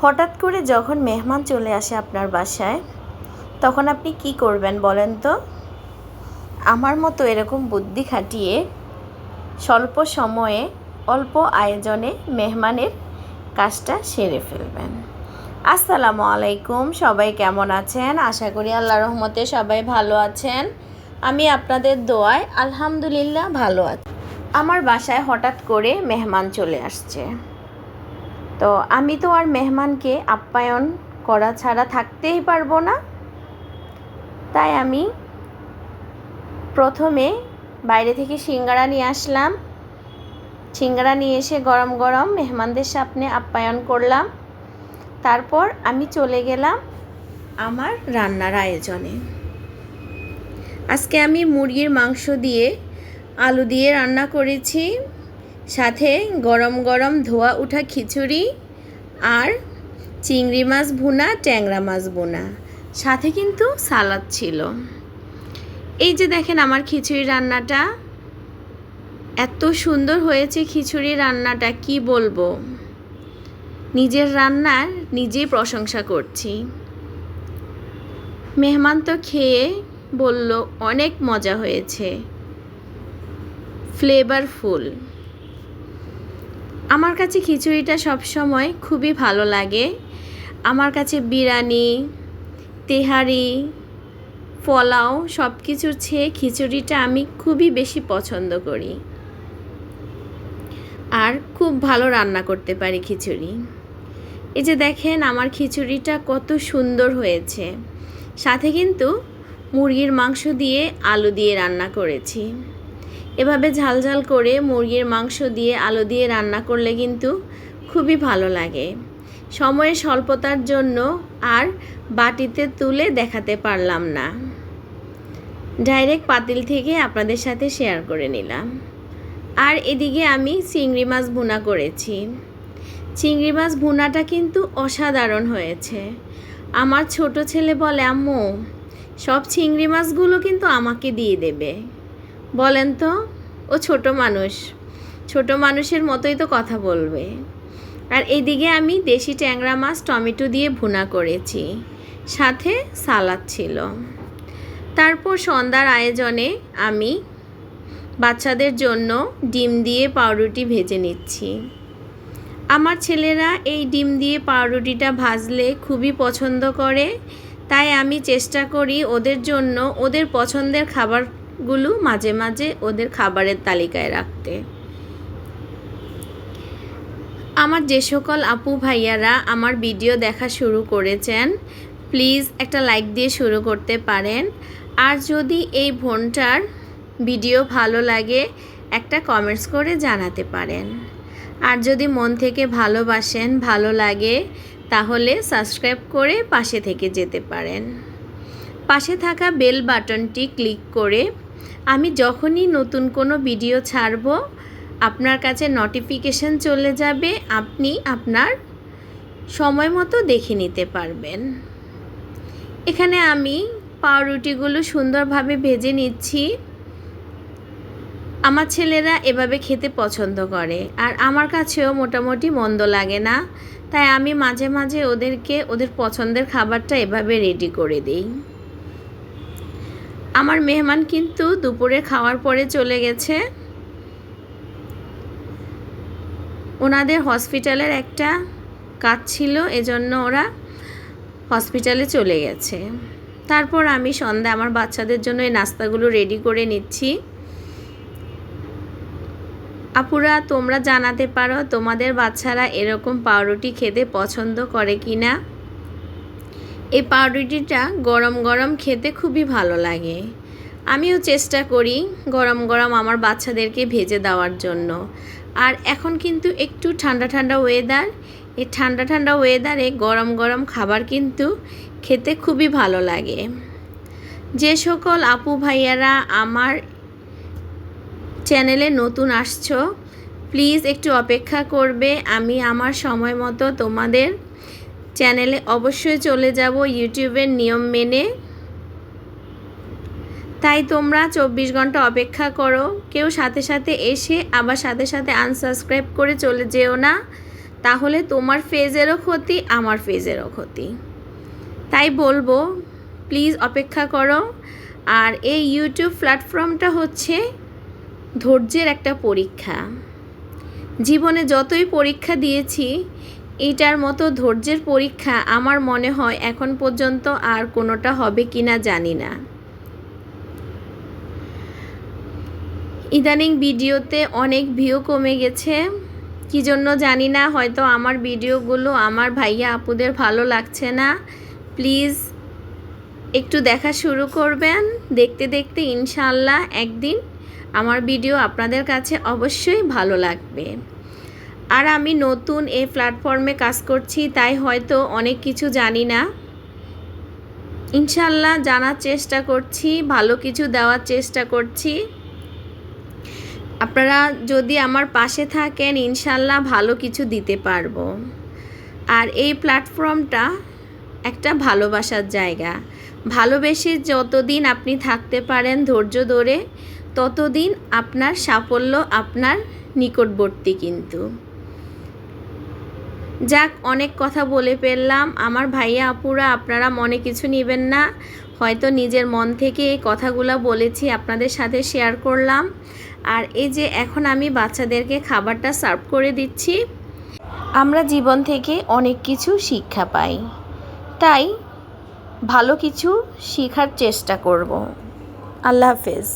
হঠাৎ করে যখন মেহমান চলে আসে আপনার বাসায়, তখন আপনি কি করবেন বলেন তো? আমার মতো এরকম বুদ্ধি খাটিয়ে স্বল্প সময়ে অল্প আয়োজনে মেহমানের কাজটা সেরে ফেলবেন। আসসালামু আলাইকুম, সবাই কেমন আছেন? আশা করি আল্লাহর রহমতে সবাই ভালো আছেন। আমি আপনাদের দোয়ায় আলহামদুলিল্লাহ ভালো আছি। আমার বাসায় হঠাৎ করে মেহমান চলে আসছে, তো আমি তো আর মেহমানকে আপ্যায়ন করা ছাড়া থাকতেই পারবো না। তাই আমি প্রথমে বাইরে থেকে সিঙ্গারা নিয়ে আসলাম। সিঙ্গারা নিয়ে এসে গরম গরম মেহমানদের সামনে আপ্যায়ন করলাম। তারপর আমি চলে গেলাম আমার রান্নার আয়োজনে। আজকে আমি মুরগির মাংস দিয়ে আলু দিয়ে রান্না করেছি, সাথে গরম গরম ধোয়া ওঠা খিচুড়ি আর চিংড়ি মাছ ভুনা, ট্যাংরা মাছ ভুনা, সাথে কিন্তু সালাদ ছিল। এই যে দেখেন আমার খিচুড়ি রান্নাটা, এত সুন্দর হয়েছে খিচুড়ি রান্নাটা, কি বলবো। নিজের রান্নার নিজেই প্রশংসা করছি। মেহমান তো খেয়ে বলল অনেক মজা হয়েছে, ফ্লেভারফুল। আমার কাছে খিচুড়িটা সবসময় খুবই ভালো লাগে। আমার কাছে বিরিয়ানি, তেহারি, পোলাও সব কিছুর চেয়ে খিচুড়িটা আমি খুবই বেশি পছন্দ করি, আর খুব ভালো রান্না করতে পারি খিচুড়ি। এই যে দেখেন আমার খিচুড়িটা কত সুন্দর হয়েছে, সাথে কিন্তু মুরগির মাংস দিয়ে আলু দিয়ে রান্না করেছি। এভাবে ঝাল ঝাল করে মুরগির মাংস দিয়ে আলু দিয়ে রান্না করলে কিন্তু খুবই ভালো লাগে। সময়ের স্বল্পতার জন্য আর বাটিতে তুলে দেখাতে পারলাম না, ডাইরেক্ট পাতিল থেকে আপনাদের সাথে শেয়ার করে নিলাম। আর এদিকে আমি চিংড়ি মাছ ভুনা করেছি। চিংড়ি মাছ ভুনাটা কিন্তু অসাধারণ হয়েছে। আমার ছোট ছেলে বলে, আম্মু সব চিংড়ি মাছগুলো কিন্তু আমাকে দিয়ে দেবে। বলেন তো, ও ছোট মানুষ, ছোট মানুষের মতোই তো কথা বলবে। আর এইদিকে আমি দেশি ট্যাংরা মাছ টমেটো দিয়ে ভুনা করেছি, সাথে সালাদ ছিল। তারপর সন্ধ্যার আয়োজনে আমি বাচ্চাদের জন্য ডিম দিয়ে পাউরুটি ভেজে নিচ্ছি। আমার ছেলেরা এই ডিম দিয়ে পাউরুটিটা ভাজলে খুবই পছন্দ করে, তাই আমি চেষ্টা করি ওদের জন্য ওদের পছন্দের খাবারগুলো মাঝে মাঝে ওদের খাবারের তালিকায় রাখতে। আমার যে সকল আপু ভাইয়ারা আমার ভিডিও দেখা শুরু করেছেন, প্লিজ একটা লাইক দিয়ে শুরু করতে পারেন। আর যদি এই বোনটার ভিডিও ভালো লাগে, একটা কমেন্টস করে জানাতে পারেন। আর যদি মন থেকে ভালোবাসেন, ভালো লাগে, তাহলে সাবস্ক্রাইব করে পাশে থেকে যেতে পারেন। পাশে থাকা বেল বাটনটি ক্লিক করে আমি যখনই নতুন কোনো ভিডিও ছাড়ব আপনার কাছে নোটিফিকেশন চলে যাবে, আপনি আপনার সময় মতো দেখে নিতে পারবেন। এখানে আমি পাউরুটিগুলো সুন্দরভাবে ভেজে নিচ্ছি। আমার ছেলেরা এভাবে খেতে পছন্দ করে, আর আমার কাছেও মোটামুটি মন্দ লাগে না, তাই আমি মাঝে মাঝে ওদেরকে ওদের পছন্দের খাবারটা এভাবে রেডি করে দিই। আমার মেহমান কিন্তু দুপুরে খাওয়ার পরে চলে গেছে। ওনাদের হসপিটালের একটা কাজ ছিল, এজন্য ওরা হসপিটালে চলে গেছে। তারপর আমি সন্ধ্যা আমার বাচ্চাদের জন্য এই নাস্তাগুলো রেডি করে নিচ্ছি। আপুরা, তোমরা জানাতে পারো তোমাদের বাচ্চারা এরকম পাউরুটি খেতে পছন্দ করে কি না। এই পাউরুটিটা গরম গরম খেতে খুবই ভালো লাগে। আমিও চেষ্টা করি গরম গরম আমার বাচ্চাদেরকে ভেজে দেওয়ার জন্য। আর এখন কিন্তু একটু ঠান্ডা ঠান্ডা ওয়েদার, এই ঠান্ডা ঠান্ডা ওয়েদারে গরম গরম খাবার কিন্তু খেতে খুবই ভালো লাগে। যে সকল আপু ভাইয়ারা আমার চ্যানেলে নতুন আসছো, প্লিজ একটু অপেক্ষা করবে। আমি আমার সময় মতো তোমাদের চ্যানেলে অবশ্যই চলে যাব ইউটিউবের নিয়ম মেনে। তাই তোমরা 24 ঘন্টা অপেক্ষা করো। কেউ সাথে সাথে এসে আবার সাথে সাথে আনসাবস্ক্রাইব করে চলে যেও না। তাহলে তোমার ফেজেরও ক্ষতি, আমার ফেজেরও ক্ষতি। তাই বলবো প্লিজ অপেক্ষা করো। আর এই ইউটিউব প্ল্যাটফর্মটা হচ্ছে ধৈর্যের একটা পরীক্ষা। জীবনে যতই পরীক্ষা দিয়েছি, এইটার মতো ধৈর্যের পরীক্ষা আমার মনে হয় এখন পর্যন্ত আর কোনোটা হবে কিনা জানি না। ইদানিং ভিডিওতে অনেক ভিউ কমে গেছে, কি জন্য জানি না। হয়তো আমার ভিডিওগুলো আমার ভাইয়া আপুদের ভালো লাগছে না। প্লিজ একটু দেখা শুরু করবেন। দেখতে দেখতে ইনশাআল্লাহ একদিন আমার ভিডিও আপনাদের কাছে অবশ্যই ভালো লাগবে। আর আমি নতুন এই প্ল্যাটফর্মে কাজ করছি, তাই হয়তো অনেক কিছু জানি না। ইনশাআল্লাহ জানার চেষ্টা করছি, ভালো কিছু দেওয়ার চেষ্টা করছি। আপনারা যদি আমার পাশে থাকেন ইনশাআল্লাহ ভালো কিছু দিতে পারবো। আর এই প্ল্যাটফর্মটা একটা ভালোবাসার জায়গা। ভালোবেসে যতদিন আপনি থাকতে পারেন ধৈর্য ধরে, ততদিন আপনার সাফল্য আপনার নিকটবর্তী। কিন্তু যাক, অনেক কথা বলে ফেললাম। আমার ভাইয়া আপুরা আপনারা মনে কিছু নেবেন না, হয়তো নিজের মন থেকে এই কথাগুলো বলেছি, আপনাদের সাথে শেয়ার করলাম। আর এই যে এখন আমি বাচ্চাদেরকে খাবারটা সার্ভ করে দিচ্ছি। আমরা জীবন থেকে অনেক কিছু শিক্ষা পাই, তাই ভালো কিছু শেখার চেষ্টা করব। আল্লাহ হাফেজ।